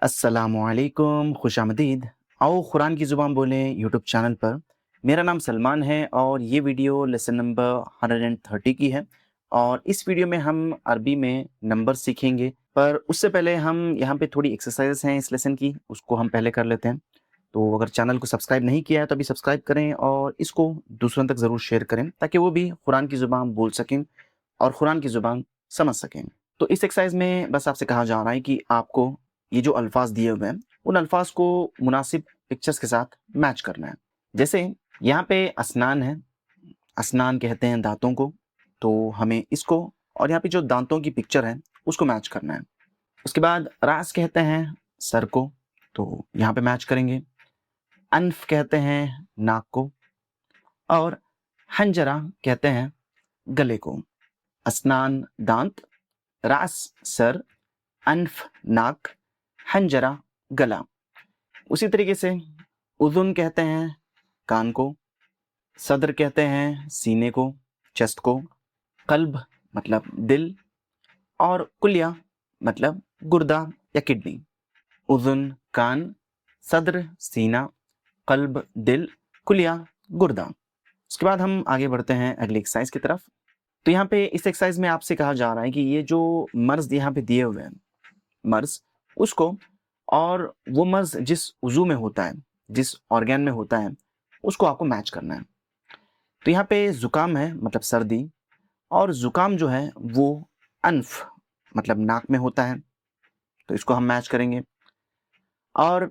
अस्सलामुअलैकुम, खुश आमदीद। आओ कुरान की ज़ुबान बोलें यूट्यूब चैनल पर। मेरा नाम सलमान है और ये वीडियो लेसन नंबर 130 की है और इस वीडियो में हम अरबी में नंबर सीखेंगे। पर उससे पहले हम यहाँ पे थोड़ी एक्सरसाइज हैं इस लेसन की, उसको हम पहले कर लेते हैं। तो अगर चैनल को सब्सक्राइब नहीं किया है तो अभी सब्सक्राइब करें और इसको दूसरों तक ज़रूर शेयर करें ताकि वो भी कुरान की ज़ुबान बोल सकें और कुरान की ज़ुबान समझ सकें। तो इस एक्सरसाइज में बस आपसे कहा जा रहा है कि आपको ये जो अल्फाज दिए हुए हैं उन अल्फाज को मुनासिब पिक्चर्स के साथ मैच करना है। जैसे यहाँ पे असनान है, असनान कहते हैं दांतों को, तो हमें इसको और यहाँ पे जो दांतों की पिक्चर है उसको मैच करना है। उसके बाद रास कहते हैं सर को, तो यहाँ पे मैच करेंगे। अनफ कहते हैं नाक को और हंजरा कहते हैं गले को। असनान दांत, रास सर, अनफ नाक, हंजरा गला। उसी तरीके से उज़ुन कहते हैं कान को, सदर कहते हैं सीने को, चेस्ट को, कल्ब मतलब दिल और कुलिया मतलब गुर्दा या किडनी। उज़ुन कान, सदर सीना, कल्ब दिल, कुलिया गुर्दा। उसके बाद हम आगे बढ़ते हैं अगली एक्सरसाइज की तरफ। तो यहाँ पे इस एक्सरसाइज में आपसे कहा जा रहा है कि ये जो मर्ज यहाँ पे दिए हुए हैं, मर्ज उसको और वो मर्ज जिस उज़ू में होता है, जिस ऑर्गन में होता है, उसको आपको मैच करना है। तो यहाँ पे ज़ुकाम है मतलब सर्दी, और ज़ुकाम जो है वो अनफ मतलब नाक में होता है, तो इसको हम मैच करेंगे। और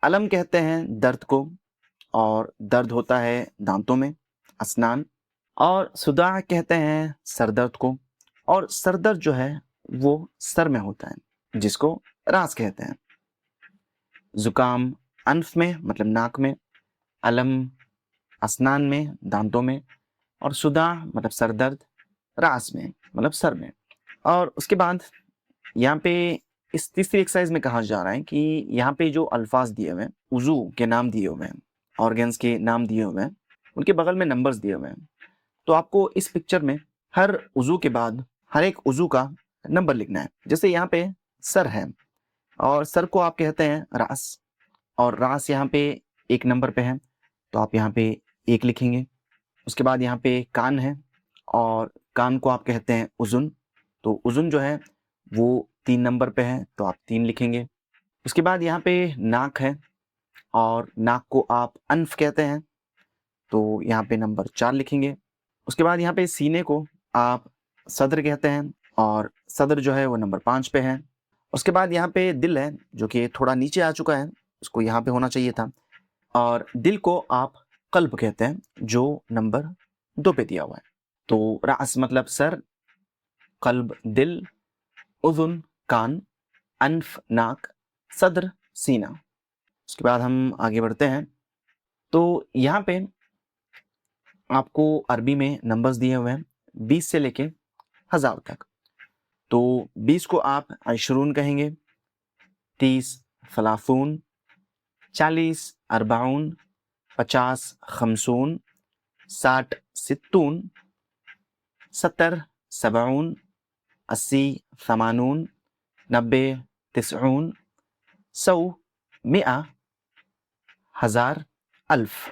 अलम कहते हैं दर्द को, और दर्द होता है दांतों में, असनान। और सुदा कहते हैं सर दर्द को, और सर दर्द जो है वो सर में होता है, जिसको रास कहते हैं। ज़ुकाम अनफ में मतलब नाक में, अलम असनान में दांतों में, और सुदा मतलब सर दर्द रास में मतलब सर में। और उसके बाद यहाँ पे इस तीसरी एक्सरसाइज में कहा जा रहा है कि यहाँ पे जो अल्फाज दिए हुए हैं, उज़ू के नाम दिए हुए हैं, ऑर्गन्स के नाम दिए हुए हैं, उनके बगल में नंबर्स दिए हुए हैं। तो आपको इस पिक्चर में हर उज़ू के बाद हर एक उज़ू का नंबर लिखना है। जैसे यहाँ पे सर है और सर को आप कहते हैं रास, और रास यहाँ पे एक नंबर पे है, तो आप यहाँ पे एक लिखेंगे। उसके बाद यहाँ पे कान है और कान को आप कहते हैं उज़ुन, तो उज़ुन जो है वो 3 नंबर पे है, तो आप 3 लिखेंगे। उसके बाद यहाँ पे नाक है और नाक को आप अनफ कहते हैं, तो यहाँ पे नंबर 4 लिखेंगे। उसके बाद यहाँ पे सीने को आप सदर कहते हैं और सदर जो है वो नंबर 5 पे है। उसके बाद यहाँ पे दिल है जो कि थोड़ा नीचे आ चुका है, उसको यहाँ पे होना चाहिए था। और दिल को आप कल्ब कहते हैं जो नंबर 2 पे दिया हुआ है। तो रास मतलब सर, कल्ब दिल, उज़ुन कान, अनफ नाक, सदर सीना। उसके बाद हम आगे बढ़ते हैं। तो यहाँ पे आपको अरबी में नंबर्स दिए हुए हैं 20 से लेके 1000 तक। तो 20 को आप अशरून कहेंगे, 30 फलाफून, 40 अरबाउन, 50 खमसून, 60 सित्तून, 70 सबऊन, 80 थमानून, 90 तिसऊन, 100 मिआ, 1000 अल्फ।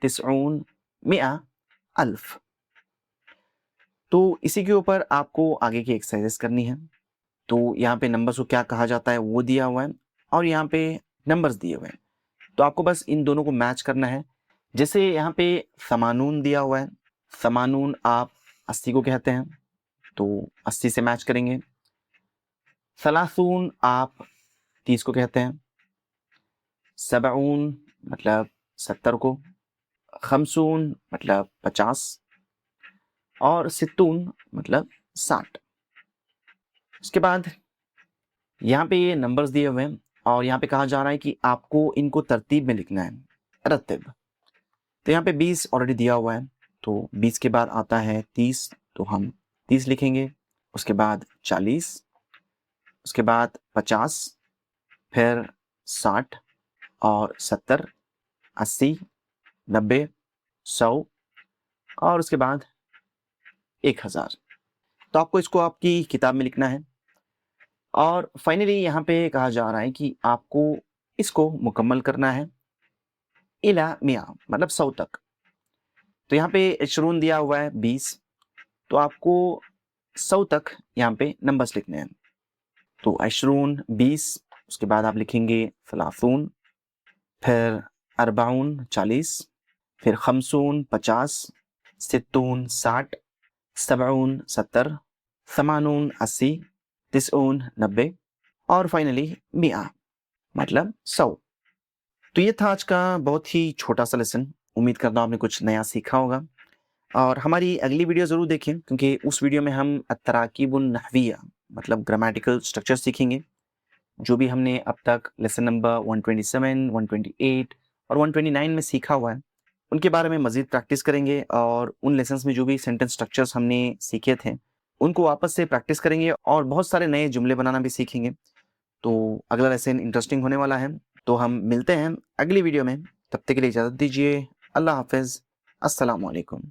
तिसऊन मिआ अल्फ। तो इसी के ऊपर आपको आगे की एक्सरसाइजेस करनी है। तो यहाँ पे नंबर्स को क्या कहा जाता है वो दिया हुआ है और यहाँ पे नंबर्स दिए हुए हैं, तो आपको बस इन दोनों को मैच करना है। जैसे यहाँ पे समानून दिया हुआ है, समानून आप 80 को कहते हैं, तो 80 से मैच करेंगे। सलासून आप 30 को कहते हैं, सबऊन मतलब 70 को, खमसून मतलब 50 और सित्तून मतलब 60। उसके बाद यहाँ पे ये नंबर्स दिए हुए हैं और यहाँ पे कहा जा रहा है कि आपको इनको तरतीब में लिखना है, रत्तिब। तो यहाँ पे 20 ऑलरेडी दिया हुआ है, तो 20 के बाद आता है 30, तो हम 30 लिखेंगे। उसके बाद 40, उसके बाद 50, फिर 60 और 70, 80, 90, 100, और उसके बाद 1000। तो आपको इसको आपकी किताब में लिखना है और फाइनली यहाँ पे कहा जा रहा है कि आपको इसको मुकम्मल करना है इला मिया, मतलब 100 तक। तो यहाँ पे इशरून दिया हुआ है 20, तो आपको 100 तक यहाँ पे नंबर्स लिखने हैं। तो इशरून 20, उसके बाद आप लिखेंगे सलासून, फिर अरबाउन 40, फिर खमसून 50, सित्तून 60, सबऊन 70, समानून 80, तिसऊन 90 और फाइनली मिया मतलब 100। तो ये था आज का बहुत ही छोटा सा लेसन। उम्मीद करता हूँ आपने कुछ नया सीखा होगा और हमारी अगली वीडियो ज़रूर देखें, क्योंकि उस वीडियो में हम अतराकीबुन नहविया मतलब ग्रामेटिकल स्ट्रक्चर सीखेंगे। जो भी हमने अब तक लेसन नंबर 127, 128 और 129 में सीखा हुआ है उनके बारे में मज़ीद प्रैक्टिस करेंगे और उन लेसन्स में जो भी सेंटेंस स्ट्रक्चर्स हमने सीखे थे उनको वापस से प्रैक्टिस करेंगे और बहुत सारे नए जुमले बनाना भी सीखेंगे। तो अगला लेसन इंटरेस्टिंग होने वाला है। तो हम मिलते हैं अगली वीडियो में, तब तक के लिए इजाज़त दीजिए। अल्लाह हाफिज़, अस्सलामु अलैकुम।